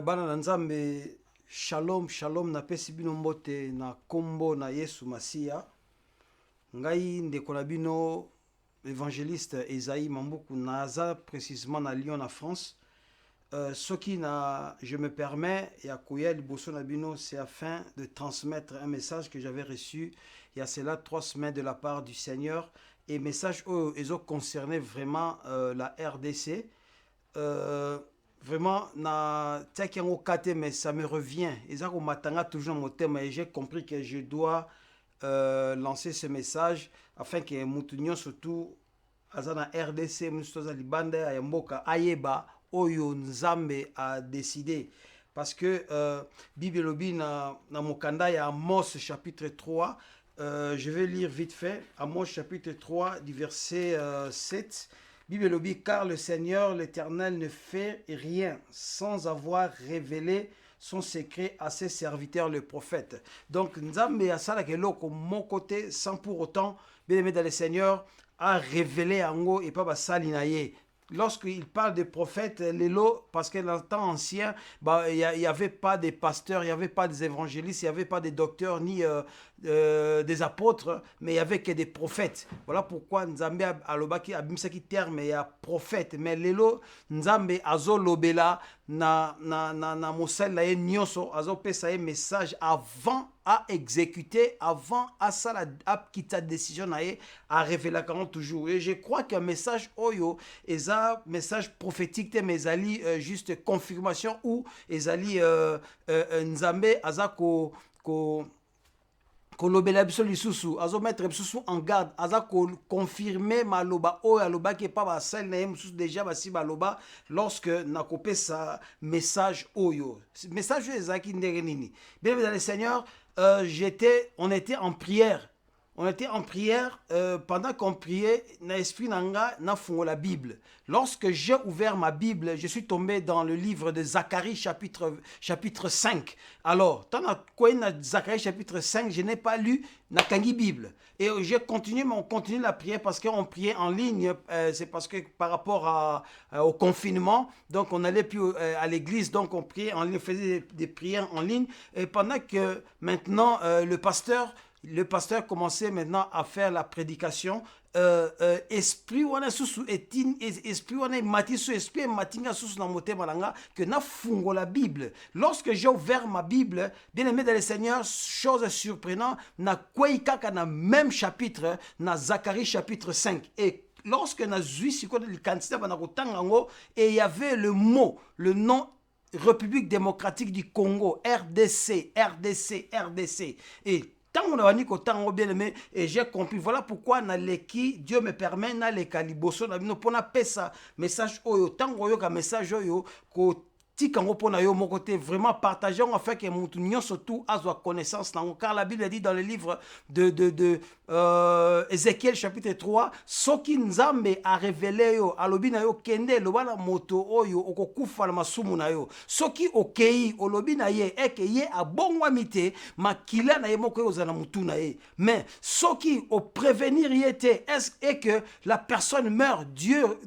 Bana na Nzambe, shalom, shalom na pesi bino mbote na kombo na Yesu Masia. Ngai ndeko na bino évangéliste Esaïe Mambuku naza précisément na Lyon na France. Ce qui je me permets ya koya liboso na bino, c'est afin de transmettre un message que j'avais reçu il y a cela 3 semaines de la part du Seigneur, et message ils ont concerné vraiment la RDC. Vraiment na tiakiango kate, mais ça me revient. Ezako matanga toujours mon thème, et j'ai compris que je dois lancer ce message afin que mutunyo surtout azana RDC mustoza libanda ya mboka ayeba oyo Nzambe a décidé, parce que Bible lobi na mokanda ya Amos chapitre 3. Je vais lire vite fait Amos chapitre 3 du verset 7. Bible lobi, car le Seigneur l'Éternel ne fait rien sans avoir révélé son secret à ses serviteurs le prophète. Donc Nzambe asala keloko mon côté sans pour autant, bien aimé dans le Seigneur, a révélé ango et pas basali na ye. Lorsqu'il parle de prophètes, parce que dans le temps ancien, il n'y avait pas de pasteurs, il n'y avait pas des évangélistes, il n'y avait pas de docteurs ni des apôtres, mais il n'y avait que des prophètes. Voilà pourquoi Nzambe alobaki abimisaki terme ya prophète. Mais lelo Nzambe azo lobela na mosali na ye nyonso, azo pesa ye message avant à exécuter, avant à ça à quitter décision à révéler quand toujours. Et je crois qu'un message oyo est un message prophétique, mais ali juste confirmation ou ezali Nzambe azako kolobela biso lisusu azo mettre biso en garde, aza confirmer maloba o aloba ke pa ba sel na mususu déjà basi baloba lorsque nakopesa message oyo. Message ezaki ndenge nini? Bien dans le Seigneur, on était en prière. On était en prière, pendant qu'on priait, na esprit nanga na fungo la Bible. Lorsque j'ai ouvert ma Bible, je suis tombé dans le livre de Zacharie chapitre 5. Alors, dans Zacharie chapitre 5, je n'ai pas lu na kangi Bible. Et j'ai continué, mais on continue la prière parce qu'on priait en ligne. C'est parce que par rapport au confinement, donc on n'allait plus à l'église, donc on priait en ligne, on faisait des prières en ligne. Et pendant que maintenant le pasteur commençait maintenant à faire la prédication. Esprit wana susu etin esprit wana mati su esprit matinga susu na motema langa que na fungo la Bible. Lorsque j'ai ouvert ma Bible, bien aimé dans le Seigneur, chose surprenante, na kweikaka na même chapitre na Zacharie chapitre 5. Et lorsque na zui siko le candidat bana kotangango, et il y avait le nom République démocratique du Congo, RDC. Et tant on a dit que bien aimé, et j'ai compris. Voilà pourquoi Dieu me permet na le caliboso na bino pona pesa message oyo tant oyo ka message oyo ko tikango pona yo mon côté vraiment partageons afin que mutu nyonso tout azwa connaissance nango, car la Bible dit dans le livre de Ézéchiel chapitre 3, soki Nzambe a révélé yo alobi na yo kende lobala moto oyo okokufa na masumu na yo, soki okei olobi na ye eke ye abongwa mite makila na ye moko ozana mutu na ye, mais soki o prévenir yete est que la personne meurt, Dieu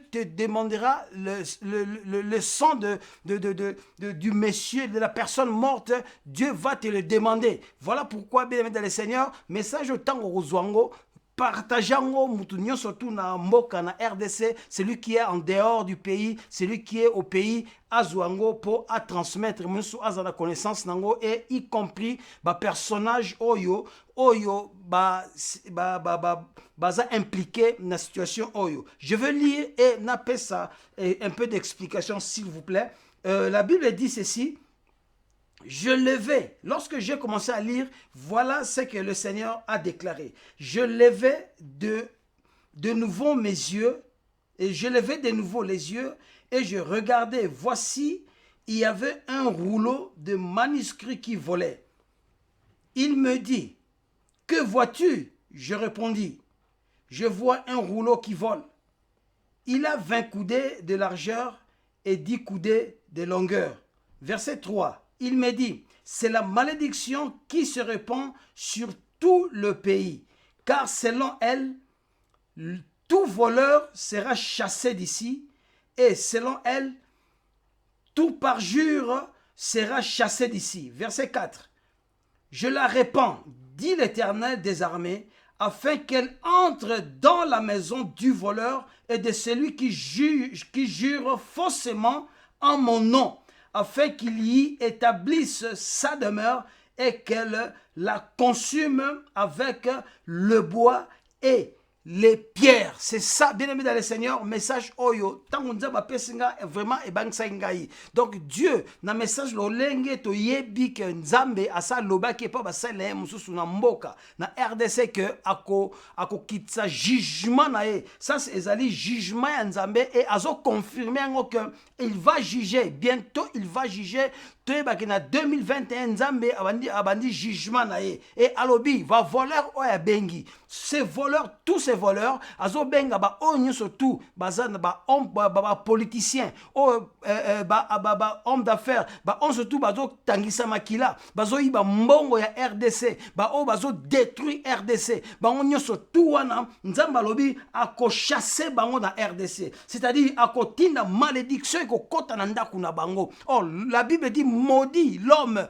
te demandera le sang du monsieur, de la personne morte. Dieu va te le demander. Voilà pourquoi, bien aimé dans le Seigneur, message autant au Zwango, partageango mutunyo surtout na mboka na RDC, celui qui est en dehors du pays, celui qui est au pays azwango pour à transmettre musu azana connaissance nango, et y compris ba personnage oyo baza impliqué dans la situation oyo. Je veux lire et napper ça un peu d'explication s'il vous plaît. La Bible dit ceci. Je levais, lorsque j'ai commencé à lire, voilà ce que le Seigneur a déclaré. Je levais de nouveau mes yeux, et je levais de nouveau les yeux, et je regardais. Voici, il y avait un rouleau de manuscrits qui volait. Il me dit, que vois-tu? Je répondis, je vois un rouleau qui vole. Il a 20 coudées de largeur et 10 coudées de longueur. Verset 3. Il me dit, c'est la malédiction qui se répand sur tout le pays, car selon elle, tout voleur sera chassé d'ici, et selon elle, tout parjure sera chassé d'ici. Verset 4. Je la répands, dit l'Éternel des armées, afin qu'elle entre dans la maison du voleur et de celui qui jure faussement en mon nom, afin qu'il y établisse sa demeure et qu'elle la consume avec le bois et les pierres. C'est ça, bien aimé dans le Seigneur, message oyo. Tant on dit vraiment et donc Dieu, dans le message lolenge to yebi que Nzambe asa loba qui pas basale mususu na mboka na RDC que ako kitsa jugement na e. Ça c'est ezali jugement ya Nzambe et azo confirmer que il va juger bientôt, il va juger. Na 2021 Nzambe abandi jugement na ye et alobi va voleur oya bengi ces voleurs, tous ces voleurs azo benga ba onyo surtout bazana ba politicien ba homme d'affaires ba on surtout bazo tangisa makila bazo iba mbongo ya RDC ba o bazo détruire RDC ba onyo surtout wana Nzambe alobi ako chasser bango na RDC, c'est-à-dire ako tinda malédiction ko kota na ndaku na bango. Oh, la Bible dit maudit l'homme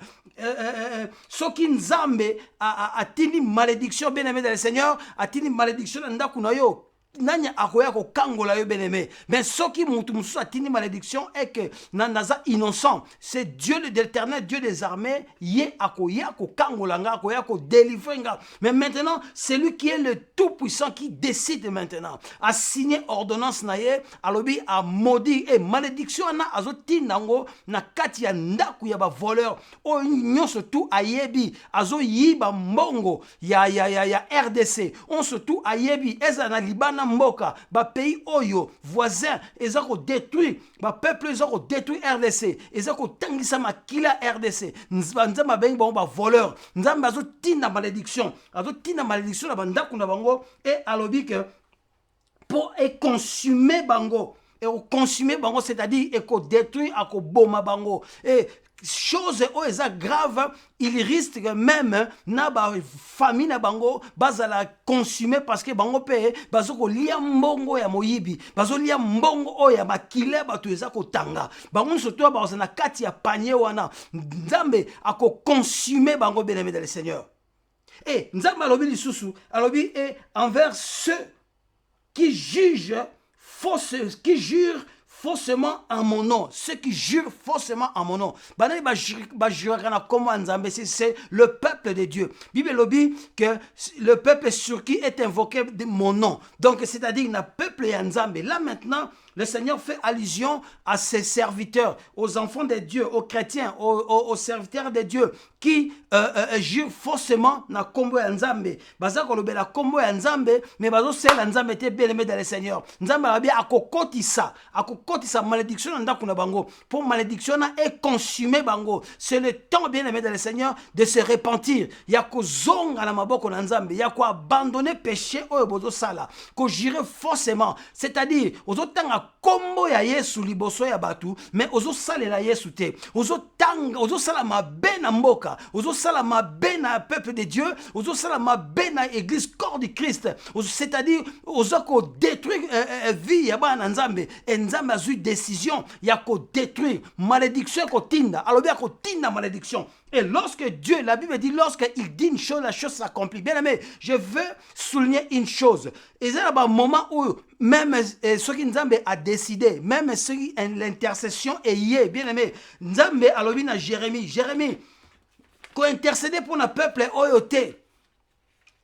ce qui Nzambe a tini malédiction, bien aimé dans le Seigneur, a tini malédiction na ndaku na yo nanya akoya ko kangola yo bien-aimé, mais ce qui mutu musu a tini malédiction est que naza innocent, c'est Dieu l'Éternel, Dieu des armées, yé akoya ko kangola nga akoya ko délivrer nga. Mais maintenant c'est lui qui est le tout puissant qui décide maintenant a signé ordonnance na ye alobi a maudit et malédiction na azo tinango na kati ya ndaku ya ba voleur o nyonso tout ayebi azo yiba mbongo ya RDC on surtout ayebi eza na Libana mboka ba pays oyo voisin ezako détruit ba peuple ezako détruit RDC ezako tangisa makila RDC nzamba bengi ba voleur nzamba azo tinda malédiction na bandaku na bango et alobi que pour consumer bango et consumer bango c'est-à-dire et détruire à boma bango et chose oza grave, il risque même na ba famille na bango bazala consumer parce que bango pe bazoko lia mbongo ya moyibi bazo lia mbongo oya makile batu eza ko tanga bango surtout ba na kati ya panier wana Nzambe ako consumer bango bien-aimé dans le Seigneur. Et Nzambe alobi lisusu alobi et envers ceux qui jurent faussement en mon nom, ceux qui jurent faussement en mon nom. C'est le peuple de Dieu. Bible dit que le peuple sur qui est invoqué de mon nom. Donc c'est-à-dire le peuple et Nzambe. Là maintenant, le Seigneur fait allusion à ses serviteurs, aux enfants de Dieu, aux chrétiens, aux serviteurs de Dieu qui jurent faussement na kombo ya Nzambe. Baza kolobe la kombo ya Nzambe, mais bazo sel Nzambe était bien aimé dans le Seigneur. Nzambe a bien akokotisa malédiction na ndako na bango. Pour malédiction na est consumé bango. C'est le temps bien aimé dans le Seigneur de se repentir. Ya ko zonga na maboko na Nzambe, ya ko abandonner péché oyo bozo sala, ko jurer faussement, c'est-à-dire ozo tanga kombo ya Yesu liboso ya batu, mais ozo salela Yesu te. Ozo sala mabe na mboka, ozo sala mabe na peuple de Dieu, ozo sala mabe na église corps du Christ. C'est-à-dire ozo ko détruire vie ya ba na Nzambe, et Nzambe a eu décision ya ko détruire malédiction ko tinda. Alors bien ko tinda malédiction. Et lorsque Dieu, la Bible dit, lorsqu'il dit une chose, la chose s'accomplit. Bien aimé, je veux souligner une chose. Et c'est un moment où même ce qui Nzambe a décidé, même ce qui l'intercession est liée, bien aimé, Nzambe a dit à Jérémie, qu'on intercédé pour le peuple oyote.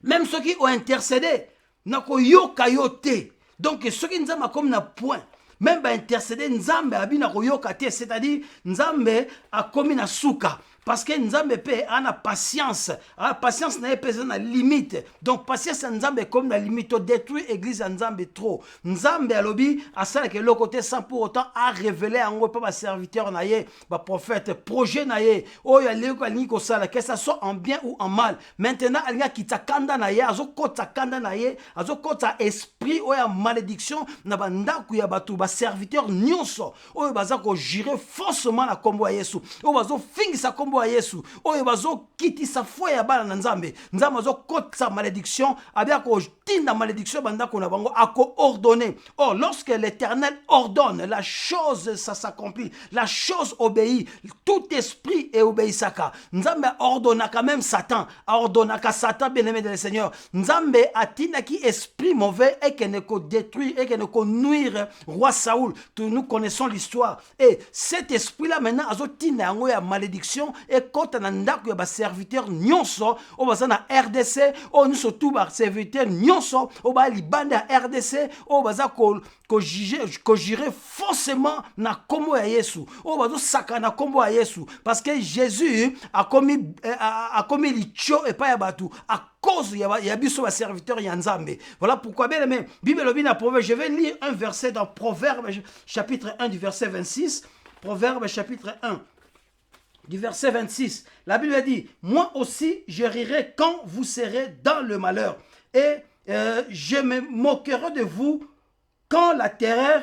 Même ceux qui ont intercédé, n'a ko yoka yote. Donc ceux qui Nzambe a comme na point. Même ba intercéder Nzambe abina ko yoka te, c'est-à-dire Nzambe a commis na souka. Parce que Nzambe pe a patience. La patience n'a pas de limite. Donc patience Nzambe comme la limite. On détruit l'église Nzambe trop. Nzambe a lobby à ça que le côté sans pour autant a révélé en gros pas serviteur naïe, ba prophète, projet naïe. Oh ya léo kali ko sala que ça soit en bien ou en mal. Maintenant il y a qui takanda naïe, azo kota kanda naïe, azo kota esprit oh ya malédiction na banda ku ya batu ba serviteur nyonso. Oh baza ko jurer faussement la combo Yesu. Oh bazo fingi sa combo kombo ya Yesu oyo bazo kitisa foi ya bana na Nzambe Nzambe bazo kotisa malédiction abia ko tinda malédiction banda ko na bango ako ordonner. Or lorsque l'Éternel ordonne la chose ça s'accomplit, la chose obéit, tout esprit est obéissaka. Nzambe ordonne quand même Satan, ordonne à Satan bien-aimé de le Seigneur. Nzambe atina qui esprit mauvais et qui ne ko détruire et qui ne ko nuire roi Saoul. Nous connaissons l'histoire et cet esprit là maintenant azotina yango ya malédiction et kota na ndako ya ba serviteur nyonso o baza na RDC o nous surtout ba serviteur nyonso o ba libanda ya RDC o baza ko juger forcément na kombo ya Yesu o bazo saka na kombo ya Yesu parce que Jésus a commis licho et pas ya batu à cause ya biso ba serviteur ya Nzambe. Voilà pourquoi bien aimé Bible lobina Proverbe, je vais lire un verset dans Proverbe chapitre 1 du verset 26. Proverbe chapitre 1 du verset 26. La Bible dit, moi aussi je rirai quand vous serez dans le malheur et je me moquerai de vous quand la terreur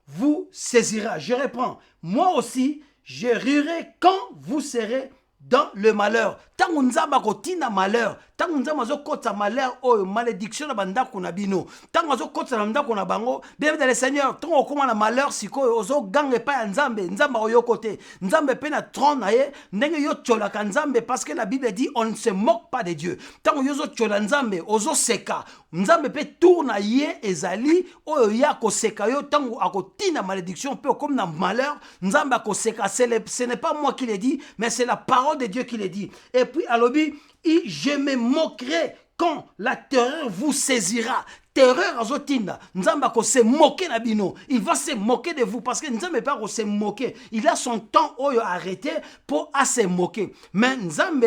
vous saisira. Je reprends. Moi aussi, je rirai quand vous serez dans le malheur. Tant nzamba kotina malheur, tant nzamba zokota malheur oyo malédiction na banda kuna bino. Tant zokota na banda kuna bango, bien dans le Seigneur, tant okoma na malheur sikoyo ozo gange pa ya Nzambe, Nzamba oyo côté. Nzambe pe na trône na ye, ndenge yo tchola ka Nzambe parce que la Bible dit on ne se moque pas de Dieu. Tant yo zo tchola Nzambe, ozo seka. Nzambe pe tourna ye ezali oyo ya ko seka yo tango akotina malédiction pe comme na malheur, Nzamba ko seka. Ce n'est pas moi qui le dis, mais c'est la parole de Dieu qui le dit. Et puis, alobi, je me moquerai quand la terreur vous saisira. Terreur azotinda. Nzamba ko se moquer na bino. Il va se moquer de vous parce que Nzambe pas ko se moquer. Il a son temps oyo arrêté pour à se moquer. Mais Nzambe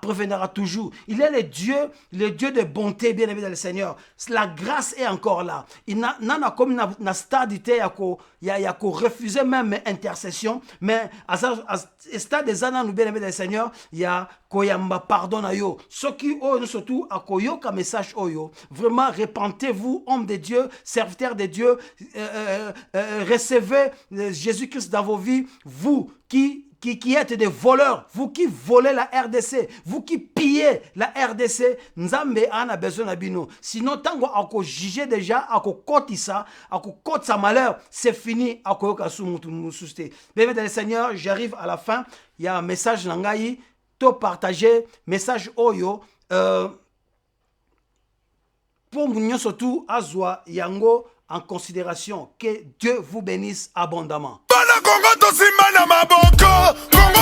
prévenira toujours. Il est le Dieu de bonté, bien aimé dans le Seigneur. La grâce est encore là. Il n'a comme na stade ya ko refuser même intercession, mais à stade des années nous bien aimé dans le Seigneur, il y a koyamba pardon na yo. Ce qui oyo surtout a koyoka message oyo. Vraiment repentez-vous, hommes de Dieu, serviteurs de Dieu, recevez Jésus-Christ dans vos vies, vous qui êtes des voleurs, vous qui volez la RDC, vous qui pillez la RDC, Nzambe en a besoin de bino. Sinon, tango ako juger déjà, ako kotisa, ako kot sa malheur, c'est fini, ako yokasu mususte. Bien dans le Seigneur, j'arrive à la fin. Il y a un message nangai, to partager, message oyo, pour nous surtout, azwa yango en considération. Que Dieu vous bénisse abondamment. Congo